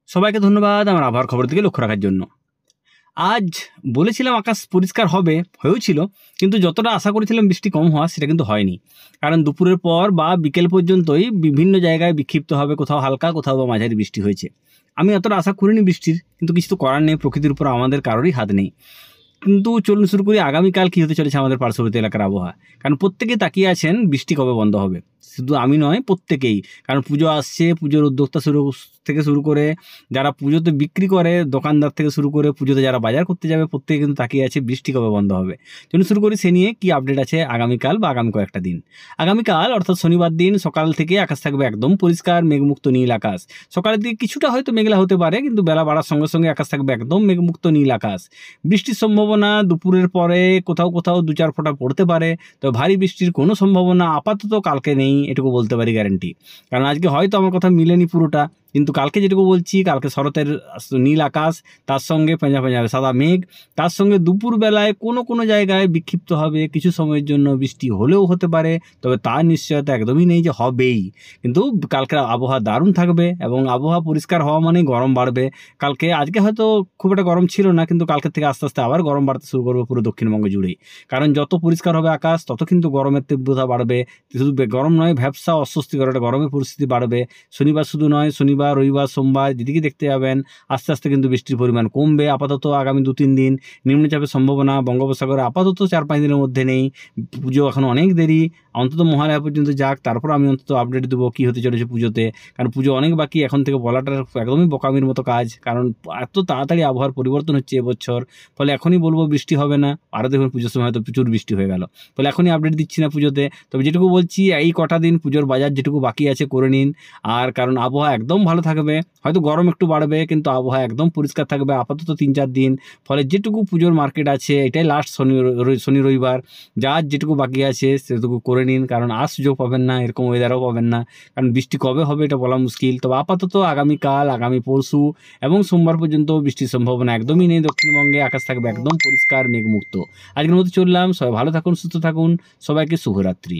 সবাইকে ধন্যবাদ আমার আবহাওয়ার খবর দিকে লক্ষ্য রাখার জন্য। আজ বলেছিলাম আকাশ পরিষ্কার হবে, হয়েছিল, কিন্তু যতটা আশা করেছিলাম বৃষ্টি কম হওয়া সেটা কিন্তু হয়নি। কারণ দুপুরের পর বা বিকেল পর্যন্তই বিভিন্ন জায়গায় বিক্ষিপ্ত হবে, কোথাও হালকা কোথাও বা মাঝারি বৃষ্টি হয়েছে। আমি অতটা আশা করিনি বৃষ্টির, কিন্তু কিছু তো করার নেই, প্রকৃতির উপর আমাদের কারোরই হাত নেই। কিন্তু চলুন শুরু করি আগামীকাল কী হতে চলেছে আমাদের পার্শ্ববর্তী এলাকার আবহাওয়া। কারণ প্রত্যেকেই তাকিয়ে আছেন বৃষ্টি কবে বন্ধ হবে। শুধু আমি নয়, প্রত্যেকেই। কারণ পুজো আসছে, পুজোর উদ্যোক্তা থেকে শুরু করে যারা পুজোতে বিক্রি করে, দোকানদার থেকে শুরু করে পুজোতে যারা বাজার করতে যাবে, প্রত্যেকে কিন্তু তাকিয়ে আছে বৃষ্টি কবে বন্ধ হবে। চলুন শুরু করি সে নিয়ে কী আপডেট আছে আগামীকাল বা আগামী কয়েকটা দিন। আগামীকাল অর্থাৎ শনিবার দিন সকাল থেকে আকাশ থাকবে একদম পরিষ্কার, মেঘমুক্ত নীল আকাশ। সকালের দিকে কিছুটা হয়তো মেঘলা হতে পারে, কিন্তু বেলা বাড়ার সঙ্গে সঙ্গে আকাশ থাকবে একদম মেঘমুক্ত নীল আকাশ। বৃষ্টির সম্ভাবনা দুপুরের পরে কোথাও কোথাও 2-4 ফোঁটা পড়তে পারে, তবে ভারী বৃষ্টির কোনো সম্ভাবনা আপাতত কালকে নেই, এটুকু বলতে পারি গ্যারেন্টি। কারণ আজকে হয়তো আমার কথা মিলেনি পুরোটা, কিন্তু কালকে যেটুকু বলছি, কালকে শরতের নীল আকাশ, তার সঙ্গে পেঁজা পেঁজা সাদা মেঘ, তার সঙ্গে দুপুরবেলায় কোনো কোনো জায়গায় বিক্ষিপ্ত হবে, কিছু সময়ের জন্য বৃষ্টি হলেও হতে পারে, তবে তার নিশ্চয়তা একদমই নেই যে হবেই। কিন্তু কালকের আবহাওয়া দারুণ থাকবে, এবং আবহাওয়া পরিষ্কার হওয়া মানে গরম বাড়বে। আজকে হয়তো খুব একটা গরম ছিল না, কিন্তু কালকের থেকে আস্তে আস্তে আবার গরম বাড়তে শুরু করবে পুরো দক্ষিণবঙ্গ জুড়েই। কারণ যত পরিষ্কার হবে আকাশ, তত কিন্তু গরমের তীব্রতা বাড়বে। শুধু গরম নয়, ভ্যাপসা অস্বস্তিকর একটা গরমের পরিস্থিতি বাড়বে। শনিবার শুধু নয়, শনিবার, রবিবার, সোমবার যেদিকে দেখতে যাবেন, আস্তে আস্তে কিন্তু বৃষ্টির পরিমাণ কমবে। আপাতত আগামী 2-3 দিন নিম্নচাপের সম্ভাবনা বঙ্গোপসাগরে আপাতত 4-5 দিনের মধ্যে নেই। পুজো এখন অনেক দেরি, অন্তত মহালয়া পর্যন্ত যাক, তারপর আমি অন্তত আপডেট দেবো কী হতে চলেছে পুজোতে। কারণ পুজো অনেক বাকি, এখন থেকে বলাটা একদমই বোকামির মতো কাজ। কারণ এত তাড়াতাড়ি আবহাওয়ার পরিবর্তন হচ্ছে এবছর, ফলে এখনই বলবো বৃষ্টি হবে না, আরও দেখুন পুজোর সময় হয়তো প্রচুর বৃষ্টি হয়ে গেল। ফলে এখনই আপডেট দিচ্ছি না পুজোতে, তবে যেটুকু বলছি এই কটা দিন পুজোর বাজার যেটুকু বাকি আছে করে নিন। আর কারণ আবহাওয়া একদম ভালো থাকবে, হয়তো গরম একটু বাড়বে, কিন্তু আবহাওয়া একদম পরিষ্কার থাকবে আপাতত 3-4 দিন। ফলে যেটুকু পুজোর মার্কেট আছে, এটাই লাস্ট শনি রবিবার, যার যেটুকু বাকি আছে সেটুকু করে নিন। কারণ আর সুযোগ পাবেন না, এরকম ওয়েদারও পাবেন না। কারণ বৃষ্টি কবে হবে এটা বলা মুশকিল। তবে আপাতত আগামীকাল, আগামী পরশু এবং সোমবার পর্যন্ত বৃষ্টির সম্ভাবনা একদমই নেই দক্ষিণবঙ্গে। আকাশ থাকবে একদম পরিষ্কার মেঘমুক্ত। আজকের মতো চললাম, সবাই ভালো থাকুন, সুস্থ থাকুন, সবাইকে শুভরাত্রি।